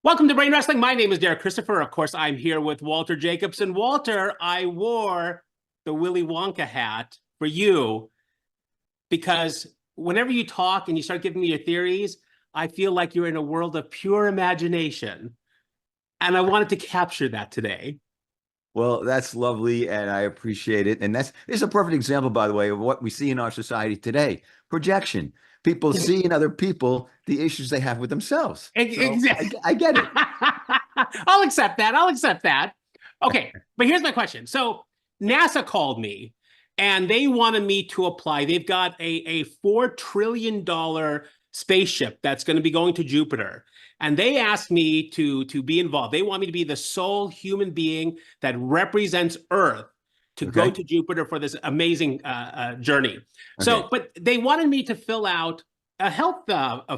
Welcome to Brain Wrestling. My name is Derek Christopher. Of course, I'm here with Walter Jacobson. Walter, I wore the Willy Wonka hat for you because whenever you talk and you start giving me your theories, I feel like you're in a world of pure imagination. And I wanted to capture that today. Well, that's lovely, and I appreciate it. And this is a perfect example, by the way, of what we see in our society today: projection. People see in other people the issues they have with themselves. So I get it. I'll accept that. I'll accept that. Okay, but here's my question. So NASA called me, and they wanted me to apply. They've got a $4 trillion spaceship that's going to be going to Jupiter. And they asked me to be involved. They want me to be the sole human being that represents Earth to go to Jupiter for this amazing journey. So, but they wanted me to fill out a health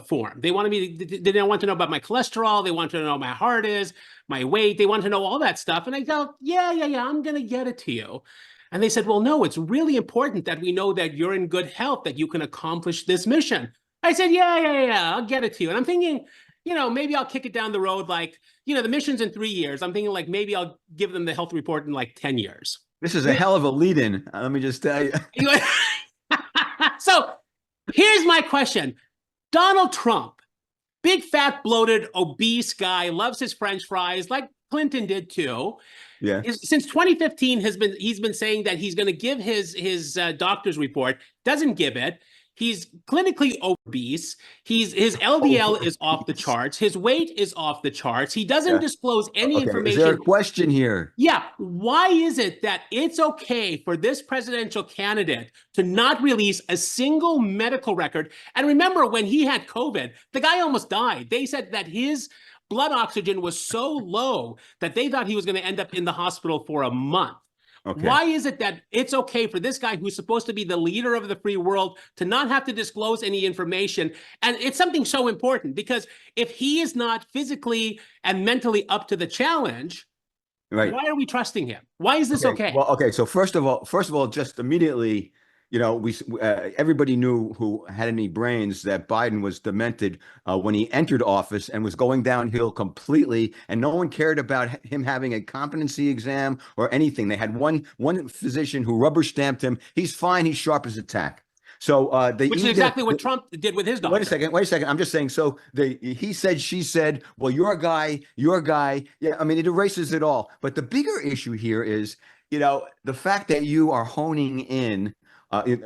form. They wanted me to, they want to know about my cholesterol. They wanted to know my heart is, my weight. They wanted to know all that stuff. And I go, yeah, I'm going to get it to you. And they said, well, no, it's really important that we know that you're in good health, that you can accomplish this mission. I said, yeah, I'll get it to you. And I'm thinking, maybe I'll kick it down the road. Like, the mission's in 3 years. I'm thinking like, maybe I'll give them the health report in like 10 years. This is a hell of a lead-in. Let me just tell you. So here's my question. Donald Trump, big, fat, bloated, obese guy, loves his French fries like Clinton did too. Yeah. Since 2015, he's been saying that he's going to give his doctor's report, doesn't give it. He's clinically obese. His LDL is off the charts. His weight is off the charts. He doesn't disclose any information. Is there a question here? Yeah. Why is it that it's okay for this presidential candidate to not release a single medical record? And remember, when he had COVID, the guy almost died. They said that his blood oxygen was so low that they thought he was going to end up in the hospital for a month. Why is it that it's okay for this guy who's supposed to be the leader of the free world to not have to disclose any information? And it's something so important because if he is not physically and mentally up to the challenge, why are we trusting him? Why is this okay? Well, okay. So first of all, just immediately, everybody knew who had any brains that Biden was demented when he entered office and was going downhill completely, and no one cared about him having a competency exam or anything. They had one physician who rubber stamped him. He's fine. He's sharp as a tack. So which is exactly what Trump did with his doctor. Wait a second. I'm just saying. So he said, she said, well, your guy. Yeah, I mean, it erases it all. But the bigger issue here is, the fact that you are honing in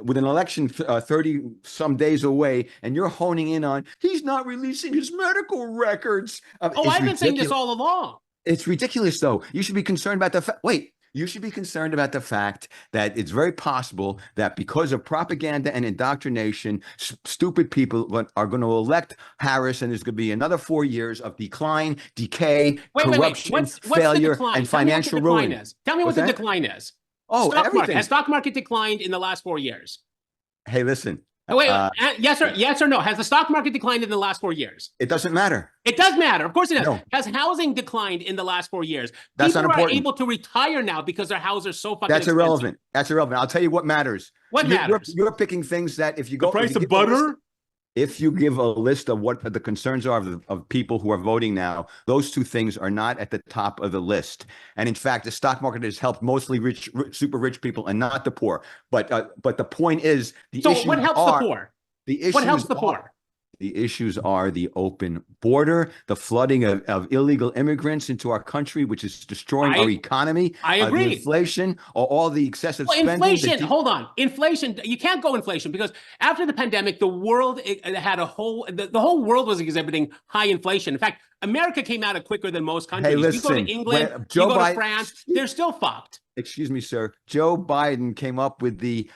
with an election 30 some days away, and you're honing in on he's not releasing his medical records. I've been saying this all along. It's ridiculous, though. You should be concerned about the fact. You should be concerned about the fact that it's very possible that because of propaganda and indoctrination, stupid people are going to elect Harris, and there's going to be another 4 years of decline, decay, corruption, what's failure, and financial ruin. Tell me what the decline is. Everything. Has stock market declined in the last 4 years? Hey, listen. Yes or no? Has the stock market declined in the last 4 years? It doesn't matter. It does matter. Of course it does. No. Has housing declined in the last 4 years? That's not important. People are able to retire now because their houses are so fucking That's expensive. irrelevant. That's irrelevant. I'll tell you what matters. What matters? You're picking things that if you go... The price of butter? If you give a list of what the concerns are of people who are voting now, those two things are not at the top of the list. And in fact, the stock market has helped mostly super rich people and not the poor. But the point is, what helps the poor? What helps the poor? The issues are the open border, the flooding of illegal immigrants into our country, which is destroying our economy. I agree. The inflation, or all the excessive spending. Inflation, hold on. Inflation, you can't go inflation because after the pandemic, the world had the whole world was exhibiting high inflation. In fact, America came out quicker than most countries. Hey, listen, you go to England, you go to France, they're still fucked. Excuse me, sir. Joe Biden came up with the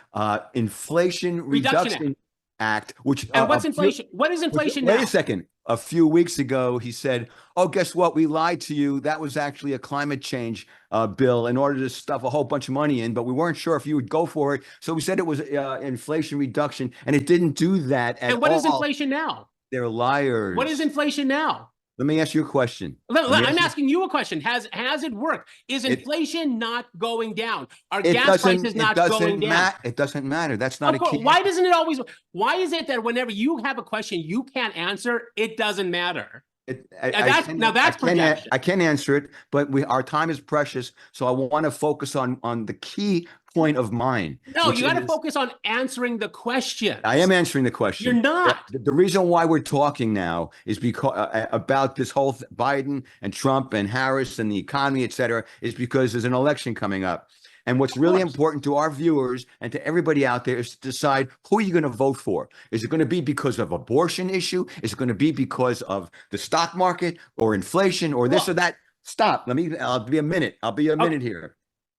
Inflation Reduction Act, which and what's inflation? What is inflation now? Wait a second. A few weeks ago, he said, "Oh, guess what? We lied to you. That was actually a climate change bill in order to stuff a whole bunch of money in, but we weren't sure if you would go for it. So we said it was inflation reduction, and it didn't do that at all." And what is inflation now? They're liars. What is inflation now? Let me ask you a question. I'm asking you a question. Has it worked? Is inflation not going down? Are gas prices not going down? It doesn't matter. That's not a key. Why doesn't it always? Why is it that whenever you have a question you can't answer, it doesn't matter? That's projection. I can't answer it, but our time is precious. So I want to focus on the key point of mine. No, you got to focus on answering the question. I am answering the question. You're not. The reason why we're talking now is because about this whole Biden and Trump and Harris and the economy, et cetera, is because there's an election coming up. And what's really important to our viewers and to everybody out there is to decide who you're going to vote for. Is it going to be because of abortion issue? Is it going to be because of the stock market or inflation or this or that? Stop. I'll be a minute. Here.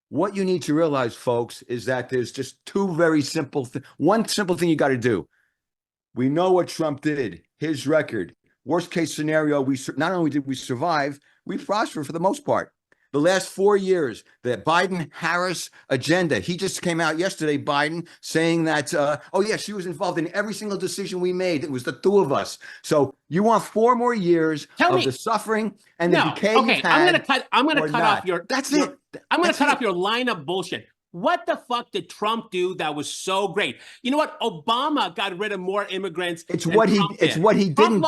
What you need to realize, folks, is that there's just one simple thing you got to do. We know what Trump did, his record. Worst case scenario, not only did we survive, we prospered for the most part. The last 4 years, the Biden-Harris agenda, he just came out yesterday, Biden, saying that, she was involved in every single decision we made. It was the two of us. So you want 4 more years of the suffering and the decay you've had. I'm going to cut off your... That's it. I'm going to cut off your line of bullshit. What the fuck did Trump do that was so great? You know what? Obama got rid of more immigrants. It's what he didn't.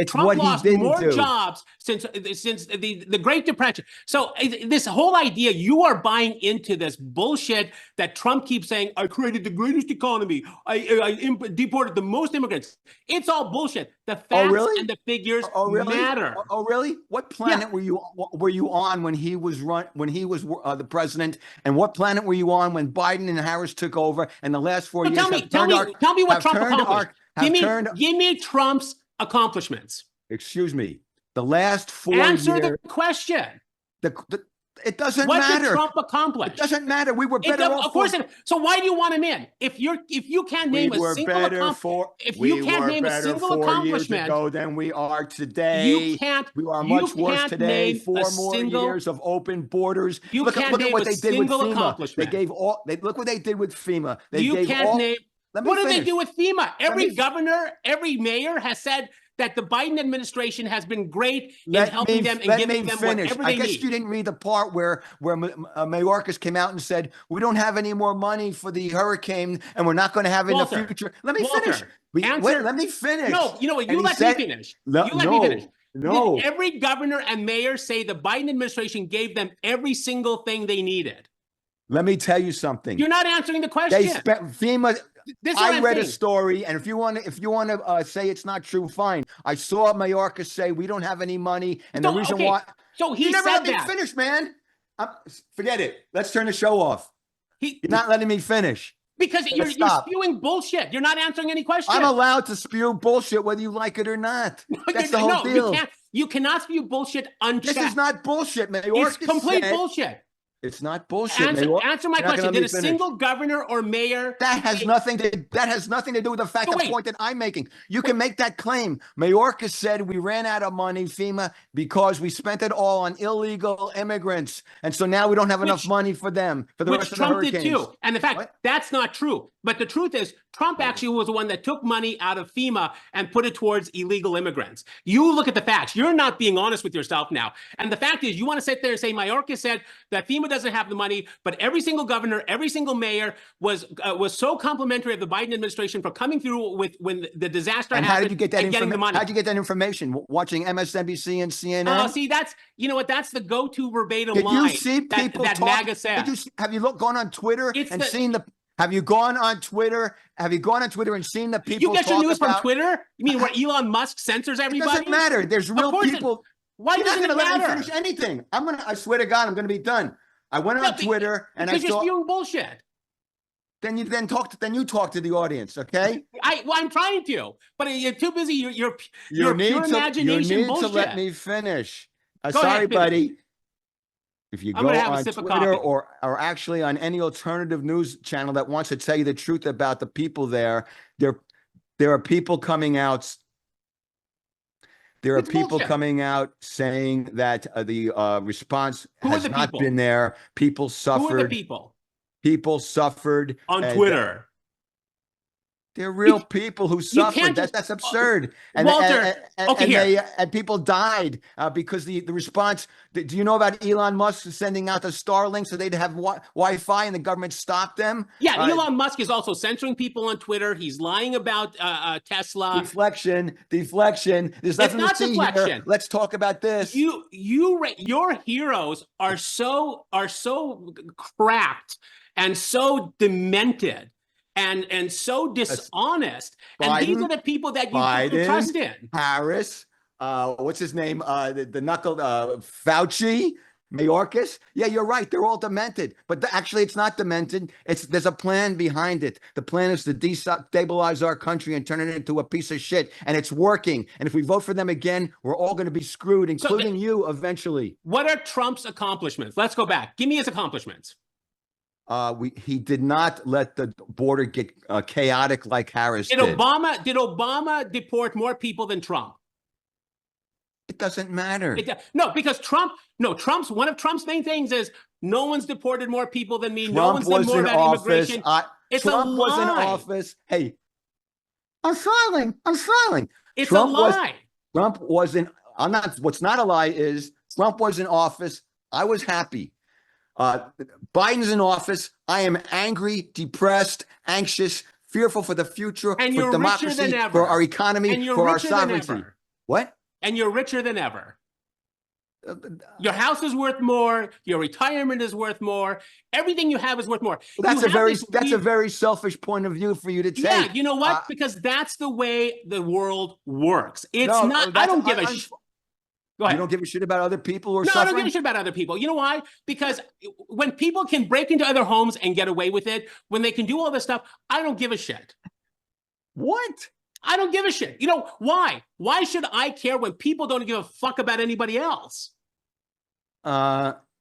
Trump lost more jobs since the Great Depression. So this whole idea, you are buying into this bullshit that Trump keeps saying, I created the greatest economy. I deported the most immigrants. It's all bullshit. The facts and the figures matter. Oh, really? What planet were you on when he was the president? And what planet were you on when Biden and Harris took over? And the last 4 years, tell me what Trump accomplished. Give me Trump's accomplishments. Excuse me. The last 4 years. Answer the question. It doesn't matter. What did Trump accomplish? It doesn't matter. We were better off. Of course. So why do you want him in? If you can't name a single accomplishment ago than we are today. We are much worse today. 4 more years of open borders. Look at what they did with FEMA. Look what they did with FEMA. What did they do with FEMA? Every governor, every mayor has said that the Biden administration has been great in helping them and giving them whatever they need. I guess you didn't read the part where Mayorkas came out and said, we don't have any more money for the hurricane and we're not going to have it in the future. Let me finish. Let me finish. No, you know what? You let me finish. No. Every governor and mayor say the Biden administration gave them every single thing they needed. Let me tell you something. You're not answering the question. They spent FEMA. I read a story, and if you want to say it's not true, fine. I saw Mayorkas say we don't have any money, and the reason why. So he never said let me finish, man. Forget it. Let's turn the show off. You're not letting me finish because you're spewing bullshit. You're not answering any questions. I'm allowed to spew bullshit whether you like it or not. That's the whole deal. You cannot spew bullshit unchecked. This is not bullshit, Mayorkas. It's complete bullshit. It's not bullshit. Answer my question. Did a single governor or mayor that has nothing to do with the point that I'm making. You can make that claim. Mayorkas said we ran out of money, FEMA, because we spent it all on illegal immigrants, and so now we don't have enough money for them for the rest of the hurricanes. Which Trump did too. And in fact, that's not true. But the truth is, Trump actually was the one that took money out of FEMA and put it towards illegal immigrants. You look at the facts. You're not being honest with yourself now. And the fact is, you want to sit there and say Mayorkas said that FEMA doesn't have the money, but every single governor, every single mayor was so complimentary of the Biden administration for coming through with when the disaster happened. How did you get that getting the money? How'd you get that information? Watching MSNBC and CNN? See, that's that's the go-to verbatim line. Did you see people that MAGA said? Have you gone on Twitter and seen the? Have you gone on Twitter? Have you gone on Twitter and seen the people? You get your news from Twitter? You mean where Elon Musk censors everybody? It doesn't matter. There's real people. Why doesn't it matter? Let me finish anything. I swear to God, I'm going to be done. I went on Twitter and I saw. Because you're spewing bullshit. Then you talk to the audience, okay? I'm trying to, but you're too busy. You're pure imagination You need bullshit. to let me finish. Sorry, ahead, buddy. If you go on Twitter or actually on any alternative news channel that wants to tell you the truth about the people there are people coming out. There are people coming out saying that the response has not been there. People suffered. Who are the people? People suffered on Twitter. They're You, real people who you suffered. can't just That's absurd. And Walter. Okay, here. and people died because the response. Do you know about Elon Musk sending out the Starlink so they'd have Wi-Fi and the government stopped them? Yeah, Elon Musk is also censoring people on Twitter. He's lying about Tesla. Deflection. There's It's nothing to not see here. deflection. Let's talk about this. Your heroes are so cracked and so demented and so dishonest. And these are the people that you put your trust in. Harris, what's his name? The knuckle, Fauci, Mayorkas. Yeah, you're right. They're all demented, but actually, it's not demented. There's a plan behind it. The plan is to destabilize our country and turn it into a piece of shit, and it's working. And if we vote for them again, we're all going to be screwed, including you eventually. What are Trump's accomplishments? Let's go back. Give me his accomplishments. He did not let the border get chaotic like Harris did. Did Obama deport more people than Trump? It doesn't matter. No, because one of Trump's main things is no one's deported more people than me. Trump no one's done more about immigration. Trump was in office. Hey, I'm smiling. It's a lie. Trump was in. I'm not. What's not a lie is Trump was in office. I was happy. Biden's in office. I am angry, depressed, anxious, fearful for the future, and for democracy, for our economy, for our sovereignty. What? And you're richer than ever. Your house is worth more. Your retirement is worth more. Everything you have is worth more. Well, that's a very selfish point of view for you to take. Yeah, you know what? Because that's the way the world works. It's not. I don't give a shit. Go ahead. You don't give a shit about other people or suffering? I don't give a shit about other people. You know why? Because when people can break into other homes and get away with it, when they can do all this stuff, I don't give a shit. What? I don't give a shit. You know, why? Why should I care when people don't give a fuck about anybody else?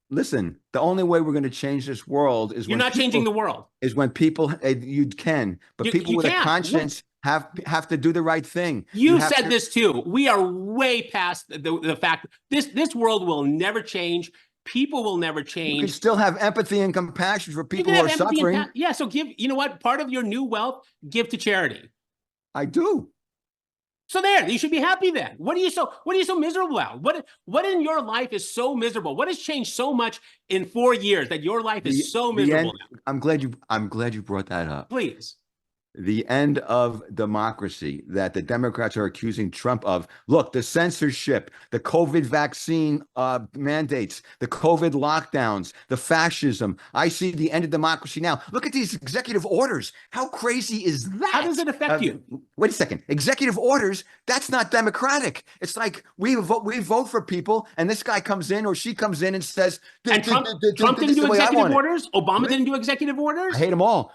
Listen, the only way we're going to change this world is you're not changing the world. Is when people you can, but people with a conscience have to do the right thing. You said this too. We are way past the fact this world will never change. People will never change. You can still have empathy and compassion for people who are suffering. Yeah, so you know what? Part of your new wealth, give to charity. I do. So there, you should be happy then. What are you so miserable about? What in your life is so miserable? What has changed so much in 4 years that your life is so miserable now? I'm glad you brought that up. Please. The end of democracy that the Democrats are accusing Trump of. Look, the censorship, the COVID vaccine mandates, the COVID lockdowns, the fascism. I see the end of democracy now. Look at these executive orders. How crazy is that? How does it affect you? Wait a second. Executive orders, that's not democratic. It's like we vote for people, and this guy comes in or she comes in and says, and Trump didn't do executive orders? Obama didn't do executive orders? I hate them all.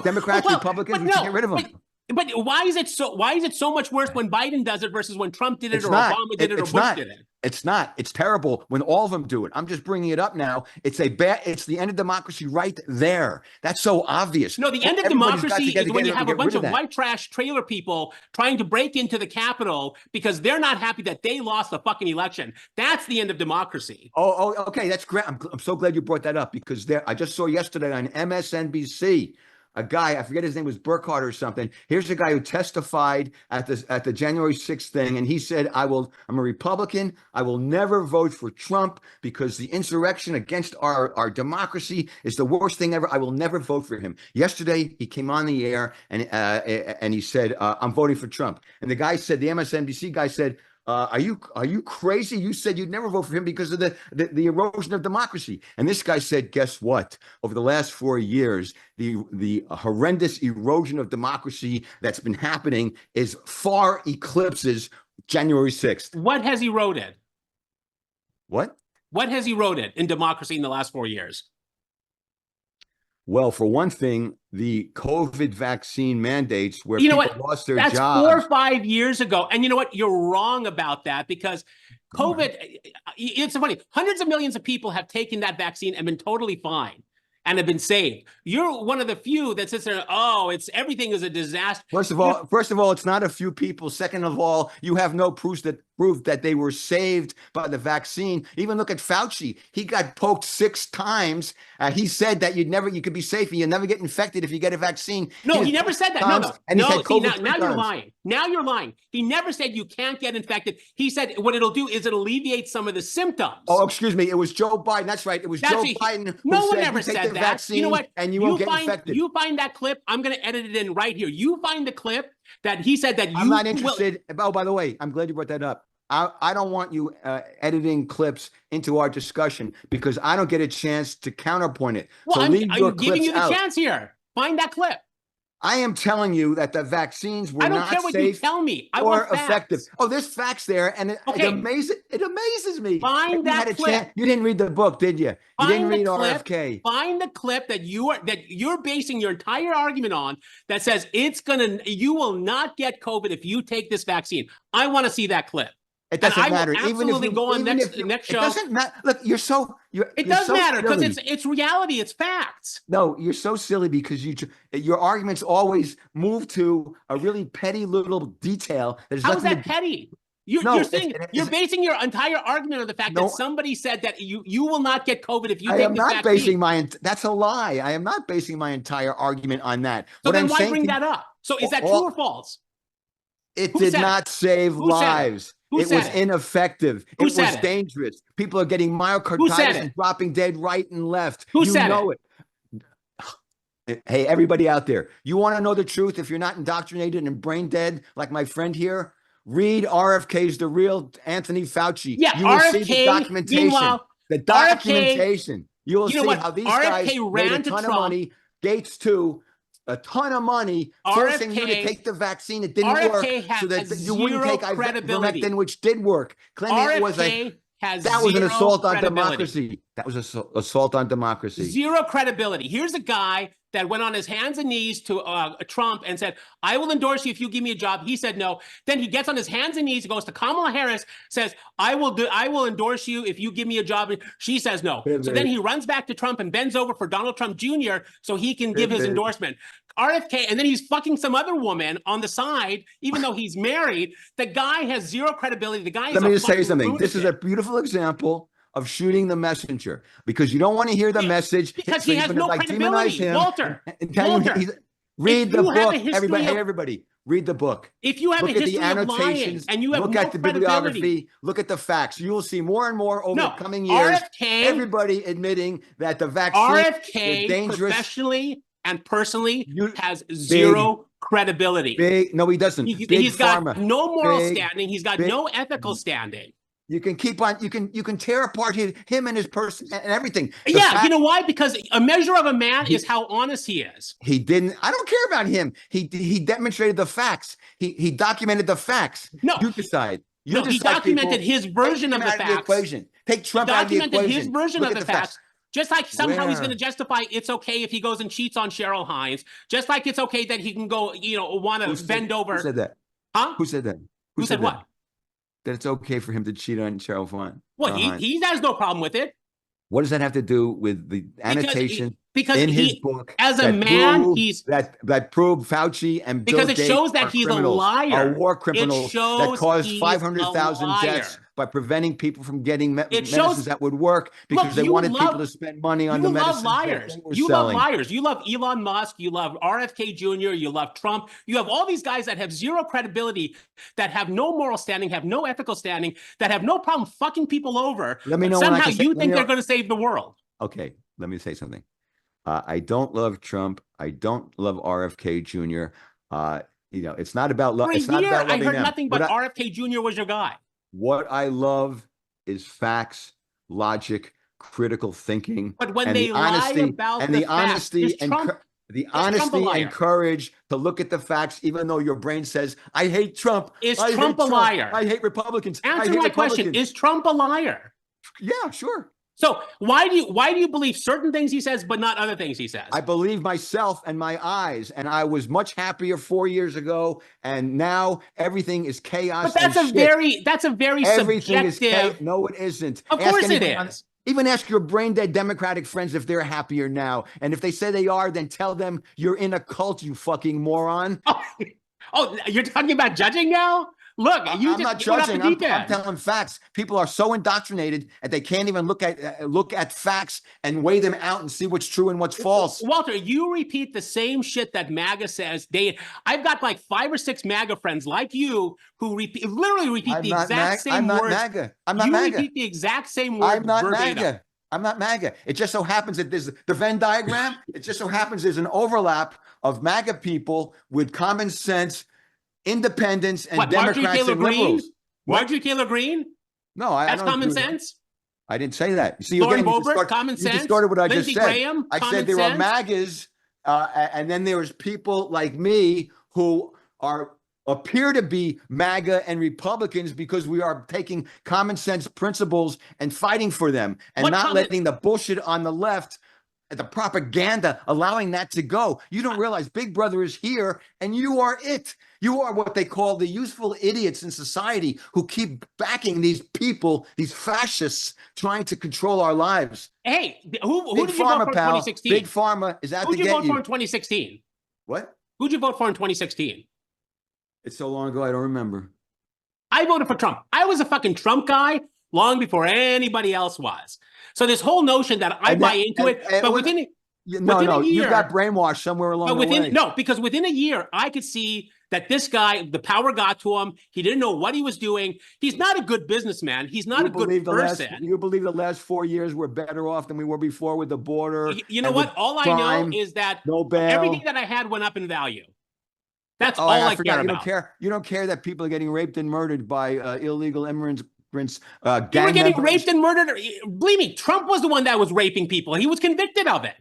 Democrats, Republicans, we should get rid of them. But why is it so much worse when Biden does it versus when Trump did it, Obama did it, or Bush did it? It's not. It's terrible when all of them do it. I'm just bringing it up now. It's the end of democracy right there. That's so obvious. No, the end of democracy is when you have a bunch of white trash trailer people trying to break into the Capitol because they're not happy that they lost the fucking election. That's the end of democracy. Oh, okay. That's great. I'm so glad you brought that up because I just saw yesterday on MSNBC a guy, I forget his name, was Burkhardt or something. Here's a guy who testified at the January 6th thing, and he said, I'm a Republican. I will never vote for Trump because the insurrection against our democracy is the worst thing ever. I will never vote for him. Yesterday, he came on the air and he said, I'm voting for Trump. And the MSNBC guy said, are you crazy? You said you'd never vote for him because of the erosion of democracy. And this guy said, guess what? Over the last 4 years, the horrendous erosion of democracy that's been happening is far eclipses January 6th. What has eroded? What? What has eroded in democracy in the last 4 years? Well, for one thing, the COVID vaccine mandates where people lost their jobs. That's 4 or 5 years ago. And you know what? You're wrong about that because COVID, it's so funny. Hundreds of millions of people have taken that vaccine and been totally fine. and have been saved. You're one of the few that sits there, oh, everything is a disaster. First of all, it's not a few people. Second of all, you have no proof that they were saved by the vaccine. Even look at Fauci. He got poked 6 times. He said that you could be safe and you'll never get infected if you get a vaccine. No, he never said that. Times, No. And he said COVID now you're lying. Now you're lying. He never said you can't get infected. He said what it'll do is it'll alleviate some of the symptoms. Oh, excuse me. It was Joe Biden. That's right. It was Joe Biden who no one said ever you take said the that. vaccine You know what? And you won't get infected. You find that clip. I'm going to edit it in right here. You find the clip that he said that you I'm not interested. Oh, by the way, I'm glad you brought that up. I don't want you editing clips into our discussion because I don't get a chance to counterpoint it. Well, so I'm giving you the chance here. Find that clip. I am telling you that the vaccines were not safe. I don't care what you tell me. I or want effective. Facts. Oh, there's facts there, and it amazes me. Find that clip. You didn't read the book, did you? You didn't read RFK. Find the clip that you're basing your entire argument on that says you will not get COVID if you take this vaccine. I want to see that clip. It doesn't matter. Even if you go on next show. It doesn't matter. Look, it does matter because it's reality. It's facts. No, you're so silly because your arguments always move to a really petty little detail. How is that petty? You're basing your entire argument on the fact that somebody said that you will not get COVID if you take this vaccine. That's a lie. I am not basing my entire argument on that. So then why bring that up? So is that true or false? It did not save lives. It was ineffective. It was dangerous. People are getting myocarditis and dropping dead right and left. Who said it? Hey, everybody out there, you want to know the truth? If you're not indoctrinated and brain dead like my friend here, read RFK's The Real Anthony Fauci. Yeah, you will RFK, see the documentation. The documentation. You will see how these guys made a ton of money. Gates too. A ton of money forcing you to take the vaccine. It didn't work, so that you wouldn't take ivermectin, which did work. Clinton was an assault on democracy. That was an assault on democracy. Zero credibility. Here's a guy that went on his hands and knees to Trump and said, I will endorse you if you give me a job. He said no. Then he gets on his hands and knees, goes to Kamala Harris, says, I will endorse you if you give me a job. She says no. So then he runs back to Trump and bends over for Donald Trump Jr. so he can give his endorsement. RFK, and then he's fucking some other woman on the side, even though he's married. The guy has zero credibility. The guy is Let me just say something. Lunatic. This is a beautiful example of shooting the messenger because you don't want to hear the message. Because he has no credibility. Walter, read the book. Everybody, read the book. If you have a history of lying and you have look at the bibliography, look at the facts. You will see more and more over the coming years. Everybody admitting that the vaccine is dangerous. Professionally and personally has zero credibility. No, he doesn't. He's got no moral standing. He's got no ethical standing. You can keep on. You can tear apart him and his person and everything. You know why? Because a measure of a man is how honest he is. He didn't. I don't care about him. He demonstrated the facts. He documented the facts. No, you decide. He documented his version of the facts. Take Trump out of the equation. Documented his version of the facts. Just like somehow he's going to justify it's okay if he goes and cheats on Cheryl Hines. Just like it's okay that he can go, want to bend over. Who said that? Huh? Who said that? Who said what? That it's okay for him to cheat on Cheryl Hines. Well, he has no problem with it. What does that have to do with the annotation in his book? As a man, that proved Fauci and Bill Gates it shows that he's a liar. Are war criminals that caused 500,000 deaths by preventing people from getting medicines that would work because they wanted people to spend money on the medicines. You love liars. You love Elon Musk. You love RFK Jr. You love Trump. You have all these guys that have zero credibility, that have no moral standing, have no ethical standing, that have no problem fucking people over. Let me know. Somehow you think they're going to save the world. Okay, let me say something. I don't love Trump. I don't love RFK Jr. It's not about love. It's not about loving I heard nothing but RFK Jr. was your guy. What I love is facts, logic, critical thinking. But when they lie about the honesty and courage to look at the facts, even though your brain says, I hate Trump. Is Trump a liar? I hate Republicans. Answer my question. Is Trump a liar? Yeah, sure. So why do you believe certain things he says, but not other things he says? I believe myself and my eyes, and I was much happier 4 years ago, and now everything is chaos. But that's a very subjective. No, it isn't. Of course it is. Even ask your brain dead Democratic friends if they're happier now. And if they say they are, then tell them you're in a cult, you fucking moron. Oh, you're talking about judging now? Look, I'm not judging. I'm telling facts. People are so indoctrinated that they can't even look at facts and weigh them out and see what's true and what's false. Walter, you repeat the same shit that MAGA says. I've got like 5 or 6 MAGA friends like you who literally repeat the exact same words. I'm not MAGA. I'm not MAGA. You repeat the exact same words. I'm not MAGA. I'm not MAGA. It just so happens that there's the Venn diagram. It just so happens there's an overlap of MAGA people with common sense, independents, and Democrats and liberals. Marjorie Taylor Greene? No, that's common sense. I didn't say that. You see, Lauren Boebert, common sense. You distorted what I Lindsey just said. Graham, I said there are MAGAs, and then there was people like me who appear to be MAGA and Republicans because we are taking common sense principles and fighting for them, and not letting the bullshit on the left, the propaganda, allowing that to go. You don't realize Big Brother is here, and you are it. You are what they call the useful idiots in society who keep backing these people, these fascists, trying to control our lives. Hey, who did you vote for in 2016? Big Pharma is out to get you. Who did you vote for in 2016? What? Who'd you vote for in 2016? It's so long ago, I don't remember. I voted for Trump. I was a fucking Trump guy long before anybody else was. So this whole notion that I buy into it, but within a year, you got brainwashed somewhere along the way. No, because within a year, I could see that this guy, the power got to him. He didn't know what he was doing. He's not a good businessman. He's not a good person. You believe the last 4 years we're better off than we were before with the border? You know what? All I know is that everything that I had went up in value. That's all I care about. You don't care that people are getting raped and murdered by illegal immigrants. They were getting raped and murdered. Believe me, Trump was the one that was raping people. He was convicted of it.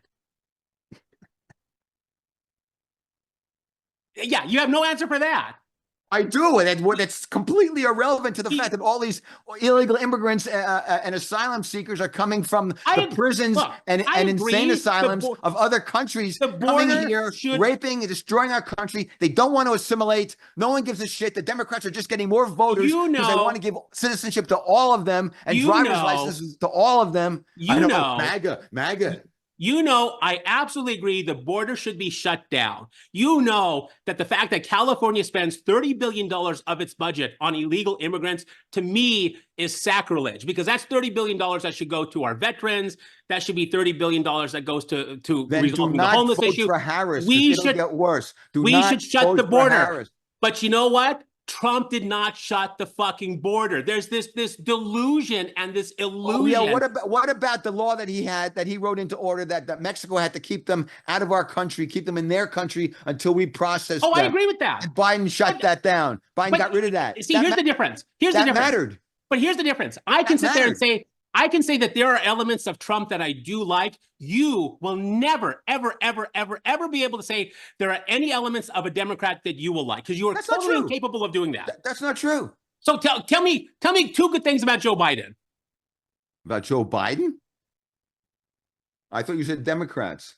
Yeah, you have no answer for that. I do, and that's completely irrelevant to the fact that all these illegal immigrants and asylum seekers are coming from the prisons and insane asylums of other countries, coming here, raping and destroying our country. They don't want to assimilate. No one gives a shit. The Democrats are just getting more voters because they want to give citizenship to all of them and driver's licenses to all of them. MAGA. You know, I absolutely agree the border should be shut down. You know that the fact that California spends $30 billion of its budget on illegal immigrants, to me, is sacrilege, because that's $30 billion that should go to our veterans. That should be $30 billion that goes to resolving the homeless issue. For Harris, we should get worse. We should shut the border. But you know what? Trump did not shut the fucking border. There's this delusion and this illusion. Oh, yeah. What about the law that he wrote into order that Mexico had to keep them out of our country, keep them in their country until we process them? I agree with that. And Biden shut that down. Biden got rid of that. See, here's the difference. That mattered. But here's the difference. I can sit there and say, I can say that there are elements of Trump that I do like. You will never, ever, ever, ever, ever be able to say there are any elements of a Democrat that you will like, because you are totally incapable of doing that. That's not true. So tell me 2 good things about Joe Biden. About Joe Biden? I thought you said Democrats.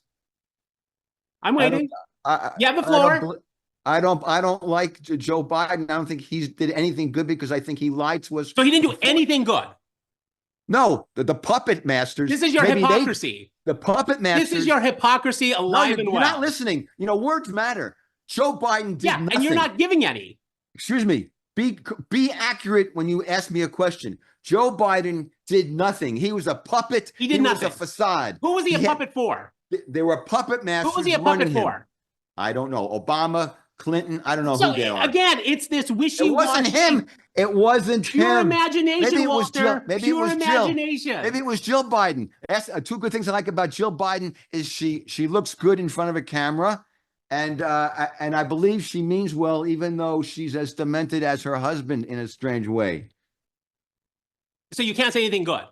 I'm waiting. You have the floor. I don't like Joe Biden. I don't think he did anything good because I think he lied to us. So he didn't do anything good. No, the puppet masters. This is your hypocrisy. The puppet masters. This is your hypocrisy alive and well. You're not listening. You know, words matter. Joe Biden did nothing. And you're not giving any. Excuse me. Be accurate when you ask me a question. Joe Biden did nothing. He was a puppet. He did nothing. He was a facade. Who was he a puppet for? There were puppet masters. Who was he a puppet for? I don't know. Obama, Clinton, I don't know who they are. Again, it's this wishy-washy. It wasn't him. It wasn't pure him. Imagination, Maybe it was Walter. Jill. Maybe pure it was imagination. Jill. Maybe it was Jill Biden. That's 2 good things I like about Jill Biden is she looks good in front of a camera, and I believe she means well, even though she's as demented as her husband in a strange way. So you can't say anything good.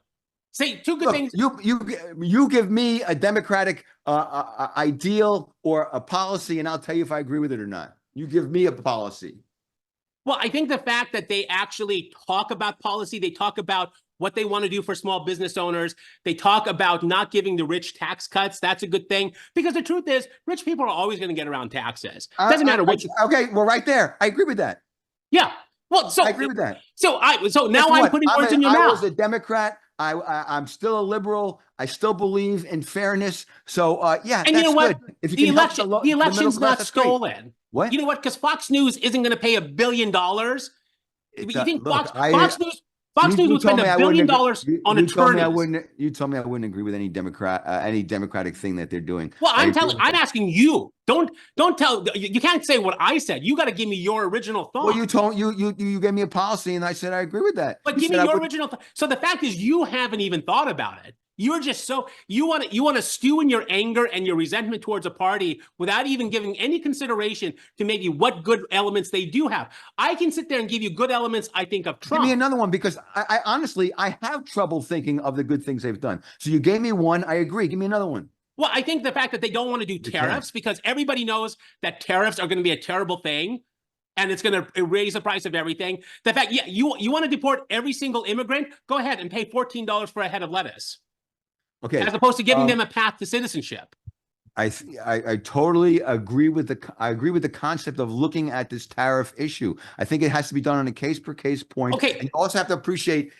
Say 2 good things. You give me a Democratic ideal or a policy, and I'll tell you if I agree with it or not. You give me a policy. Well, I think the fact that they actually talk about policy, they talk about what they want to do for small business owners, they talk about not giving the rich tax cuts, that's a good thing. Because the truth is, rich people are always going to get around taxes. Doesn't matter which. Okay, well, right there. I agree with that. Yeah. Well, so I agree with that. So now I'm putting words in your mouth. I was a Democrat. I'm still a liberal. I still believe in fairness. So yeah, And you know that's what? good. If you The can help election, the the middle election's class, not that's great. stolen. What? You know what? Because Fox News isn't going to pay $1 billion. You think Look, Fox News you would spend told me $1 I wouldn't billion agree. on You told me I attorneys? wouldn't. You told me I wouldn't agree with any Democratic thing that they're doing. Well, I agree with I'm that. asking you. Don't tell. You can't say what I said. You got to give me your original Well, thought. you gave me a policy, and I said I agree with that. But You give said me I your would. original thought. So the fact is, you haven't even thought about it. You're just so you want to stew in your anger and your resentment towards a party without even giving any consideration to maybe what good elements they do have. I can sit there and give you good elements. I think of Give me Trump. another one because I honestly I have trouble thinking of the good things they've done. So you gave me one. I agree. Give me another one. Well, I think the fact that they don't want to do You can't. tariffs because everybody knows that tariffs are going to be a terrible thing and it's going to raise the price of everything. The fact, yeah, you want to deport every single immigrant, go ahead and pay $14 for a head of lettuce, Okay. as opposed to giving them a path to citizenship. I totally agree with the concept of looking at this tariff issue. I think it has to be done on a case per case point. Okay. And you also have to appreciate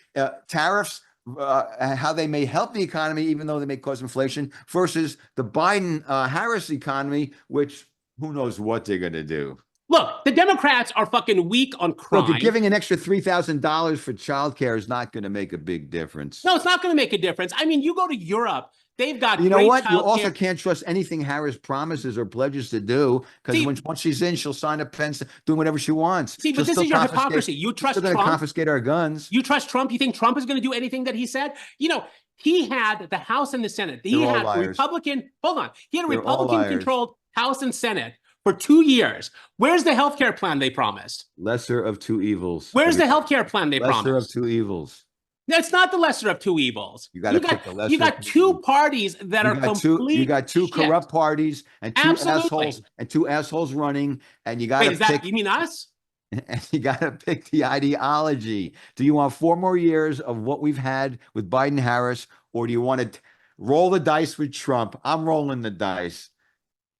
tariffs, how they may help the economy, even though they may cause inflation, versus the Biden Harris economy, which who knows what they're going to do. Look, the Democrats are fucking weak on crime. Look, giving an extra $3,000 for childcare is not going to make a big difference. No, it's not going to make a difference. I mean, you go to Europe, they've got You know great what? You also childcare. can't trust anything Harris promises or pledges to do because once she's in, she'll sign a pen doing whatever she wants. See, but this is your hypocrisy. You trust Trump. Confiscate our guns. You trust Trump? You think Trump is going to do anything that he said? You know, he had the House and the Senate. He had a Republican. Hold on. He had a Republican-controlled House and Senate for 2 years. Where's the healthcare plan they promised? Lesser of two evils. Where's the healthcare plan they promised? Lesser of two evils. That's not the lesser of two evils. You got to pick the lesser. You got two parties that are complete. You got two corrupt parties and two assholes running, and you got to pick. You mean us? And you got to pick the ideology. Do you want 4 more years of what we've had with Biden Harris, or do you want to roll the dice with Trump? I'm rolling the dice.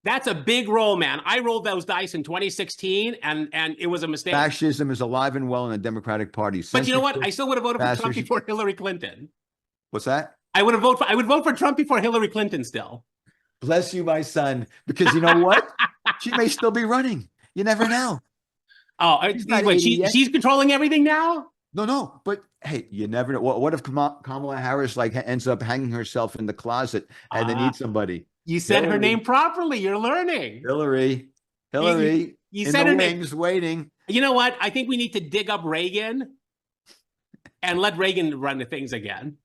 That's a big roll, man. I rolled those dice in 2016, and it was a mistake. Fascism is alive and well in the Democratic Party. But you know what? I still would have voted for Trump before Hillary Clinton. What's that? I would vote for Trump before Hillary Clinton still. Bless you, my son. Because you know what? She may still be running. You never know. Oh, wait, she's controlling everything now? No. But hey, you never know. What if Kamala Harris ends up hanging herself in the closet and they need somebody? You said her name properly. You're learning. Hillary. You said her name. Waiting. You know what? I think we need to dig up Reagan and let Reagan run the things again.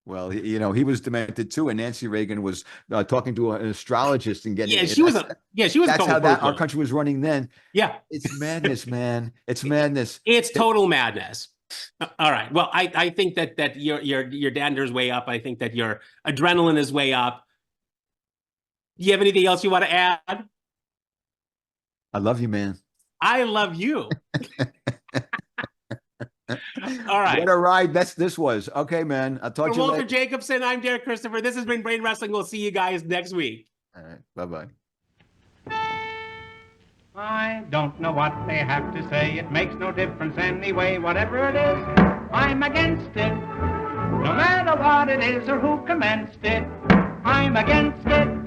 Well, he was demented too, and Nancy Reagan was talking to an astrologist and getting. Yeah, she was. That's how our country was running then. Yeah, it's madness, man. It's madness. It's total madness. All right. Well, I think that your dander's way up. I think that your adrenaline is way up. Do you have anything else you want to add? I love you, man. I love you. All right. What a ride this was. Okay, man. I'll talk to you later. Walter Jacobson, I'm Derek Christopher. This has been Brain Wrestling. We'll see you guys next week. All right. Bye-bye. I don't know what they have to say. It makes no difference anyway. Whatever it is, I'm against it. No matter what it is or who commenced it, I'm against it.